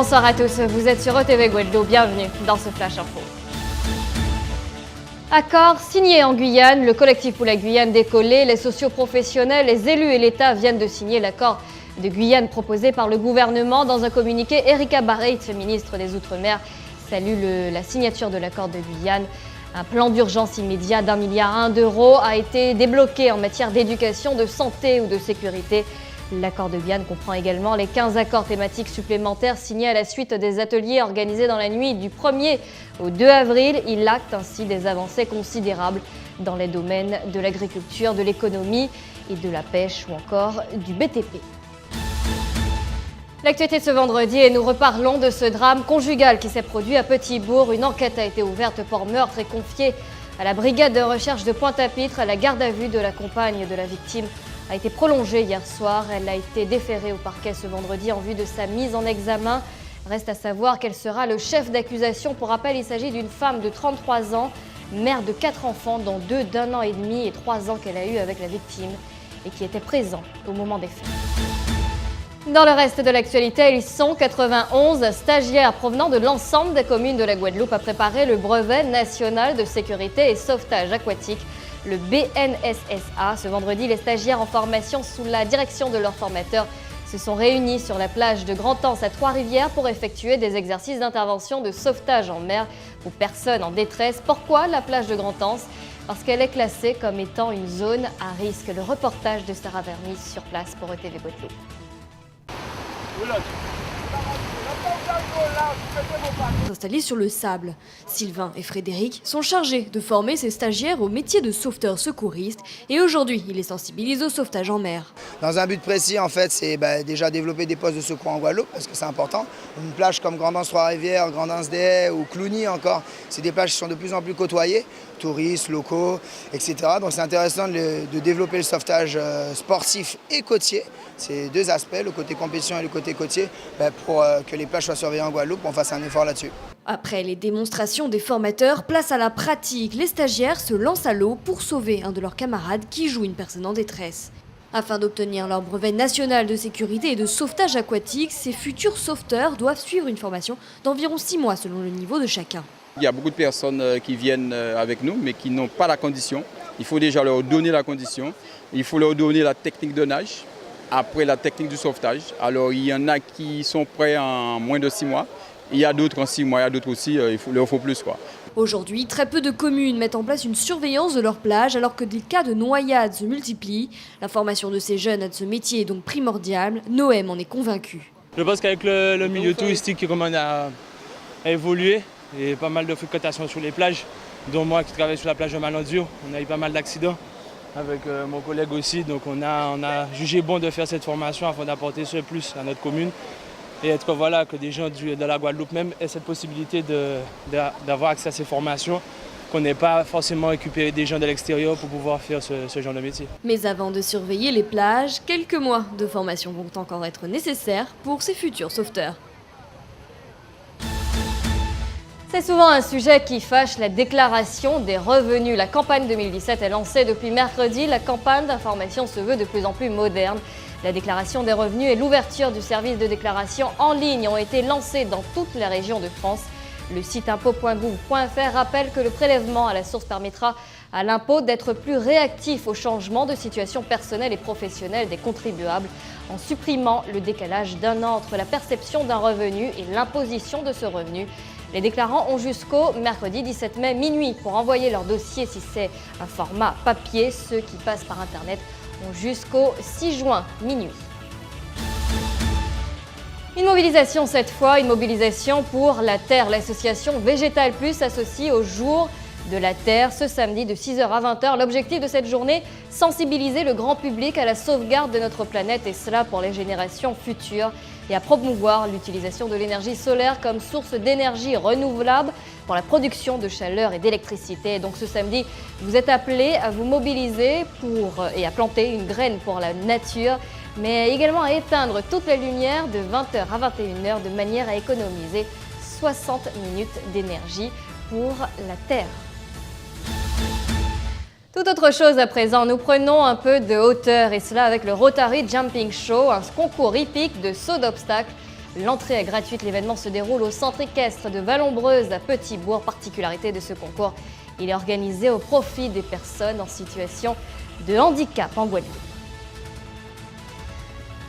bonsoir à tous, vous êtes sur ETV Guadeloupe, bienvenue dans ce Flash Info. Accord signé en Guyane, le collectif pour la Guyane décollée, les socioprofessionnels, les élus et l'État viennent de signer l'accord de Guyane proposé par le gouvernement. Dans un communiqué, Erika Barreit, ministre des Outre-mer, salue la signature de l'accord de Guyane. Un plan d'urgence immédiat d'1,1 milliard d'euros a été débloqué en matière d'éducation, de santé ou de sécurité. L'accord de Guyane comprend également les 15 accords thématiques supplémentaires signés à la suite des ateliers organisés dans la nuit du 1er au 2 avril. Il acte ainsi des avancées considérables dans les domaines de l'agriculture, de l'économie et de la pêche ou encore du BTP. L'actualité de ce vendredi et nous reparlons de ce drame conjugal qui s'est produit à Petit-Bourg. Une enquête a été ouverte pour meurtre et confiée à la brigade de recherche de Pointe-à-Pitre. La garde à vue de la compagne de la victime a été prolongée hier soir. Elle a été déférée au parquet ce vendredi en vue de sa mise en examen. Reste à savoir quel sera le chef d'accusation. Pour rappel, il s'agit d'une femme de 33 ans, mère de 4 enfants, dont 2 d'1 an et demi et 3 ans qu'elle a eu avec la victime et qui était présent au moment des faits. Dans le reste de l'actualité, ils sont 91 stagiaires provenant de l'ensemble des communes de la Guadeloupe à préparer le brevet national de sécurité et sauvetage aquatique, le BNSSA. Ce vendredi, les stagiaires en formation sous la direction de leurs formateurs se sont réunis sur la plage de Grand-Anse à Trois-Rivières pour effectuer des exercices d'intervention de sauvetage en mer aux personnes en détresse. Pourquoi la plage de Grand-Anse ? Parce qu'elle est classée comme étant une zone à risque. Le reportage de Sarah Vernis sur place pour ETV Guadeloupe. Installés sur le sable, Sylvain et Frédéric sont chargés de former ces stagiaires au métier de sauveteur secouriste et aujourd'hui, ils les sensibilisent au sauvetage en mer. Dans un but précis, en fait, c'est déjà développer des postes de secours en Guadeloupe parce que c'est important. Une plage comme Grand-Anse Trois-Rivières, Grand-Anse des Haies ou Clougny encore, c'est des plages qui sont de plus en plus côtoyées, touristes, locaux, etc. Donc c'est intéressant de développer le sauvetage sportif et côtier. C'est deux aspects, le côté compétition et le côté côtier, pour que les plages soient surveillées en Guadeloupe, on fasse un effort là-dessus. Après les démonstrations des formateurs, place à la pratique. Les stagiaires se lancent à l'eau pour sauver un de leurs camarades qui joue une personne en détresse. Afin d'obtenir leur brevet national de sécurité et de sauvetage aquatique, ces futurs sauveteurs doivent suivre une formation d'environ 6 mois selon le niveau de chacun. Il y a beaucoup de personnes qui viennent avec nous mais qui n'ont pas la condition. Il faut déjà leur donner la condition, il faut leur donner la technique de nage. Après la technique du sauvetage, alors il y en a qui sont prêts en moins de 6 mois, il y a d'autres en 6 mois, il y a d'autres aussi, il leur faut plus. Aujourd'hui, très peu de communes mettent en place une surveillance de leurs plages alors que des cas de noyades se multiplient. La formation de ces jeunes à ce métier est donc primordiale. Noëm en est convaincu. Je pense qu'avec le milieu touristique qui commence à évoluer, et pas mal de fréquentation sur les plages, dont moi qui travaille sur la plage de Malandur, on a eu pas mal d'accidents. Avec mon collègue aussi, donc on a jugé bon de faire cette formation afin d'apporter ce plus à notre commune et être que des gens de la Guadeloupe même aient cette possibilité d'avoir accès à ces formations, qu'on n'ait pas forcément récupéré des gens de l'extérieur pour pouvoir faire ce genre de métier. Mais avant de surveiller les plages, quelques mois de formation vont encore être nécessaires pour ces futurs sauveteurs. C'est souvent un sujet qui fâche, la déclaration des revenus. La campagne 2017 est lancée depuis mercredi. La campagne d'information se veut de plus en plus moderne. La déclaration des revenus et l'ouverture du service de déclaration en ligne ont été lancées dans toutes les régions de France. Le site impôts.gouv.fr rappelle que le prélèvement à la source permettra à l'impôt d'être plus réactif au changement de situation personnelle et professionnelle des contribuables en supprimant le décalage d'1 an entre la perception d'un revenu et l'imposition de ce revenu. Les déclarants ont jusqu'au mercredi 17 mai minuit pour envoyer leur dossier si c'est un format papier. Ceux qui passent par Internet ont jusqu'au 6 juin minuit. Une mobilisation cette fois, une mobilisation pour la Terre. L'association Végétal Plus associe au jour de la Terre ce samedi de 6h à 20h. L'objectif de cette journée, sensibiliser le grand public à la sauvegarde de notre planète et cela pour les générations futures et à promouvoir l'utilisation de l'énergie solaire comme source d'énergie renouvelable pour la production de chaleur et d'électricité. Donc ce samedi, vous êtes appelés à vous mobiliser et à planter une graine pour la nature, mais également à éteindre toutes les lumières de 20h à 21h de manière à économiser 60 minutes d'énergie pour la Terre. Tout autre chose à présent, nous prenons un peu de hauteur et cela avec le Rotary Jumping Show, un concours hippique de saut d'obstacles L'entrée est gratuite, l'événement se déroule au centre équestre de Vallombreuse à Petit-Bourg. Particularité de ce concours, il est organisé au profit des personnes en situation de handicap en Guadeloupe.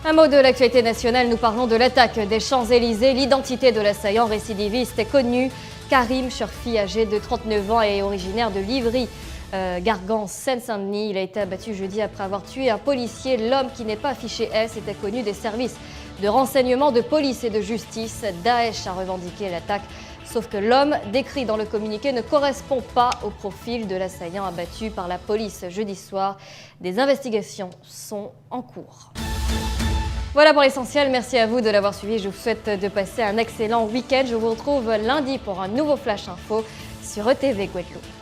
Un mot de l'actualité nationale, nous parlons de l'attaque des Champs-Élysées. L'identité de l'assaillant récidiviste est connue. Karim Churfi, âgé de 39 ans et originaire de Livry, Gargan, Seine-Saint-Denis. Il a été abattu jeudi après avoir tué un policier. L'homme, qui n'est pas fiché S, était connu des services de renseignement, de police et de justice. Daesh a revendiqué l'attaque, sauf que l'homme décrit dans le communiqué ne correspond pas au profil de l'assaillant abattu par la police jeudi soir. Des investigations sont en cours. Voilà pour l'essentiel, merci à vous de l'avoir suivi. Je vous souhaite de passer un excellent week-end. Je vous retrouve lundi pour un nouveau Flash Info sur ETV Guadeloupe.